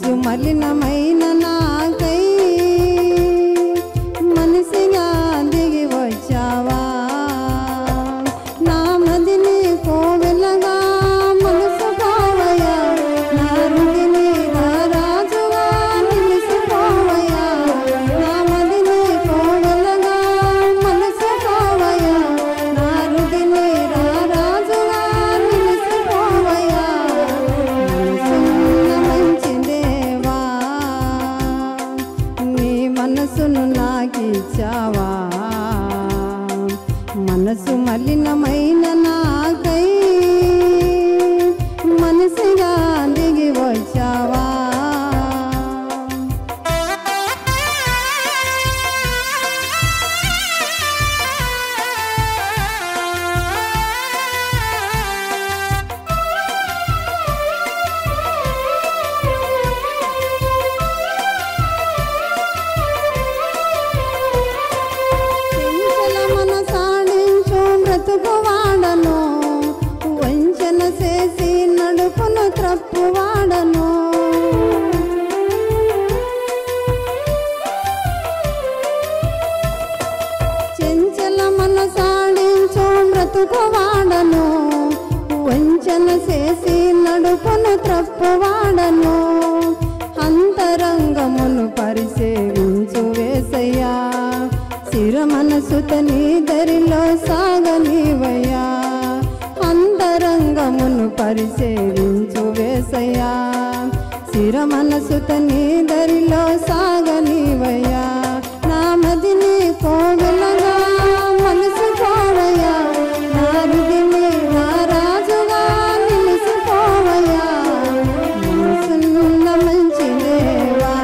మనసు మలినమైన నాకై మనిషిగా దిగి వచ్చావా నా మదిని కోవెలగా మనసు పోవయ్యా నా హృదిని రాజుగా నిలిసిపోవయ్యా నా మదిని కోవెలగా మనసు పోవయ్యా నా హృదిని రాజుగా నిలిసిపోవయ్యా మనసును నాకిచ్చావా మనసు మలినమైన నాకై మనసుగా దిగి వచ్చావా వాడను వంచన చేసి నడుపును త్రప్పువాడను చెంచల మనసాడించు బ్రతుకువాడను వంచన చేసి నడుపును త్రప్పువాడను అంతరంగమును పరిసేవించు వేసయ్యా సిర మనసుత నీ దరిలో సాగనివయ్యా అంతరంగమును పరిసేవించు వేసయ్యా సిర మనసుత నీ దరిలో సాగనివయ్యా నా మదిని కోవెలగా మనసు పోవయ్యా నా హృదిని రాజుగా నిలిసిపోవయ్యా మనసున్న మంచి దేవా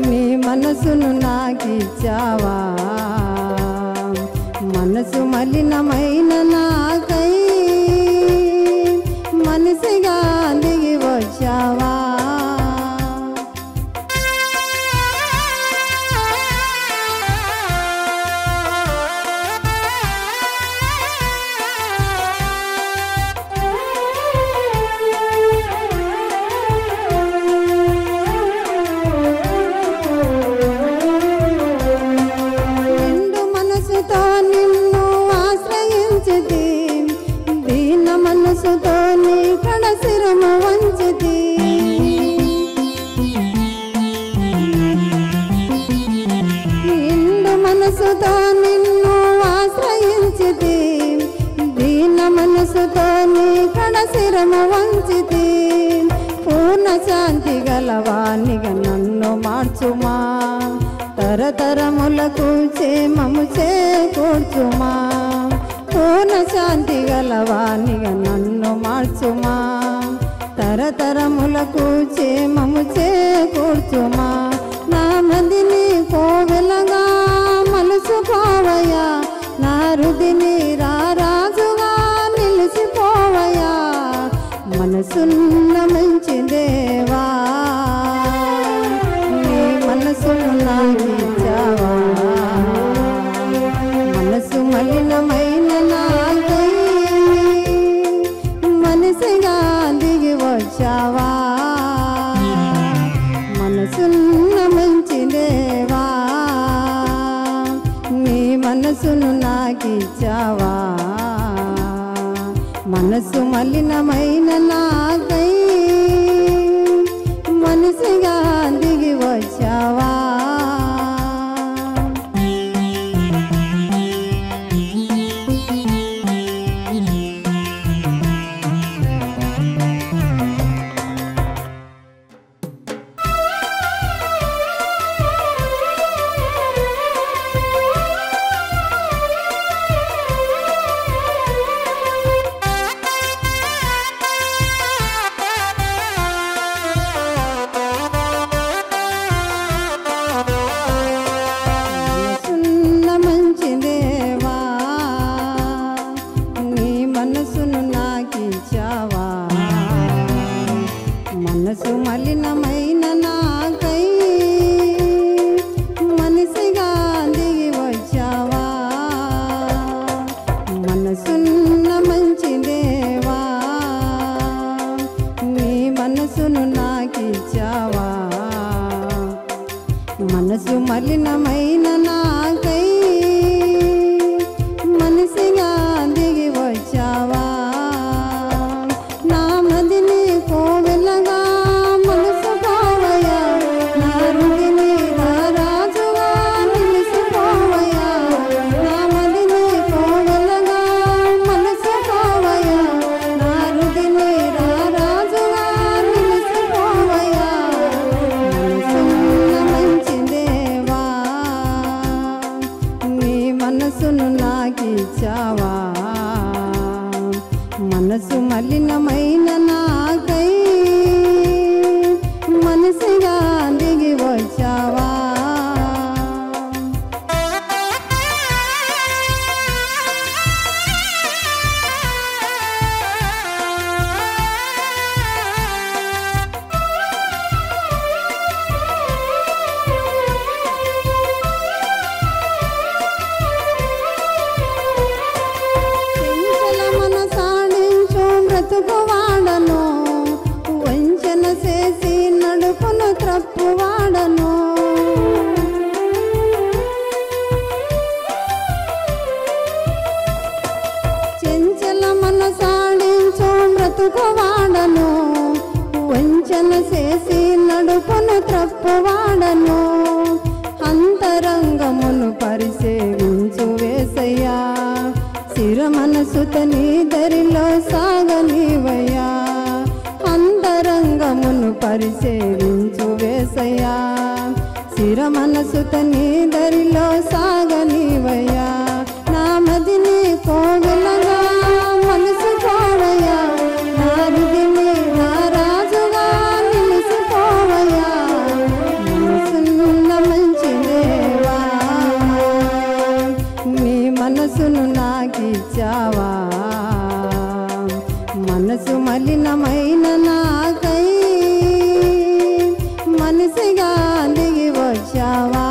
నీ మనసును నాకిచ్చావా మనసు మలినమైన నాకై మనిషిగా దిగి వచ్చావా నిన్ను ఆశ్రయించితి దీన మనసుతో నీ కడ శిరము వంచితి నిండు మనసుతో నిన్ను ఆశ్రయించితి దీన మనసుతో నీ కడ శిరము వంచితి పూర్ణ శాంతి గలవానిగా నన్ను మార్చుమా తరతరములకు క్షేమము చేకూర్చుమా పూర్ణ శాంతి గలవానిగా నన్ను మార్చుమా తరతరములకు క్షేమము చేకూర్చుమా నా మదిని కోవెలగా మలుసుకోవయ్యా నా హృదిని రాజుగా నిలిసిపోవయ్యా మనసున్న మంచి దేవా నీ మనసును నాకిచ్చావా మనసు మలినమైన నాకై మనసుగా దిగి వచ్చావా మనసున్న మంచి దేవా నీ మనసును నాకిచ్చావా మనసు మలినమైన నాకై మనసుగా దిగి వచ్చావా మనసు మలినమైన నాకై మనిషిగా దిగి వచ్చావా మనసున్న మంచి దేవా నీ మనసును నాకిచ్చావా మనసు మలినమైన నాకై మనిషిగా దిగి వచ్చావా నా మదిని కోవెలగా మలుసుకోవయ్యా నా హృదిని రాజుగా నిలుసుకోవయ్యా నా మదిని కోవెలగా మలుసుకోవయ్యా నా హృదిని రాజుగా నిలుసుకోవయ్యా మనసున్న మంచి దేవా నీ మనసును నాకిచ్చావా మనసు మలినమైన నాకై మనసుగా దిగి వచ్చావా బ్రతుకువాడను వంచన చేసి నడుపును త్రప్పువాడను చెంచల మనసాడించు బ్రతుకువాడను వంచన చేసి నడుపును త్రప్పువాడను అంతరంగమును పరిసేవించు వేసయ్యా స్థిర మనసుత నీ దరిలో సాగనివయ్యా అంతరంగమును పరిసేవించు వేసయ్యా స్థిర మనసుత నీ దరిలో సాగనివయ్యా నా మదిని కోవెలగా మలుసుకోవయ్యా నా హృదిని రాజుగా నిలుసుకోవయ్యా మనసున్న మంచి దేవా నీ మనసును నాకిచ్చావా మనసు మలినమైన నాకై మనసుగా దిగి వచ్చావా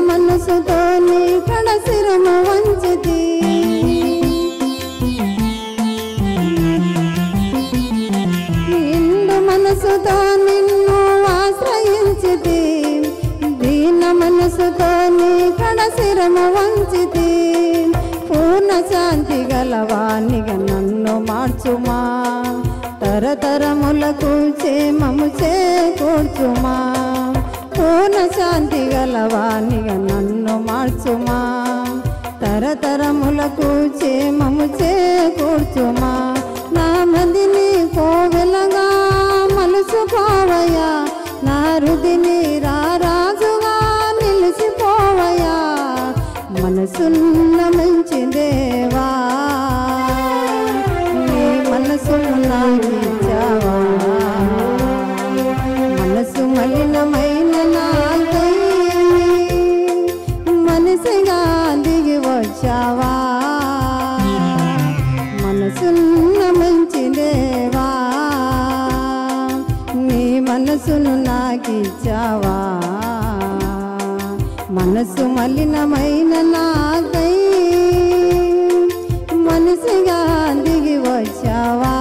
మనసుతో నీ కడసిరము వంచితి నిండు మనసుతో నిన్ను ఆశ్రయించితి దీన మనసుతో నీ కడసిరము వంచితి పూర్ణ శాంతి గలవానిగా నన్ను మార్చుమా తరతరములకు క్షేమము చేకూర్చుమా పూర్ణ శాంతి గలవానిగా నన్ను మార్చుమా తరతరములకు క్షేమము చేకూర్చుమా నా మదిని కోవెలగా మలుసుకోవయ్యా నా హృదిని రాజుగా నిలిచిపోవయ్యా మనసున్న మంచి దేవా నీ మనసును నాకిచ్చావా మనసు మలినమైన నాకై మనసుగా దిగి వచ్చావా మనసున్న మంచి దేవా నీ మనసును నాకిచ్చావా మనసు మలినమైన నాకై మనసుగా దిగి వచ్చావా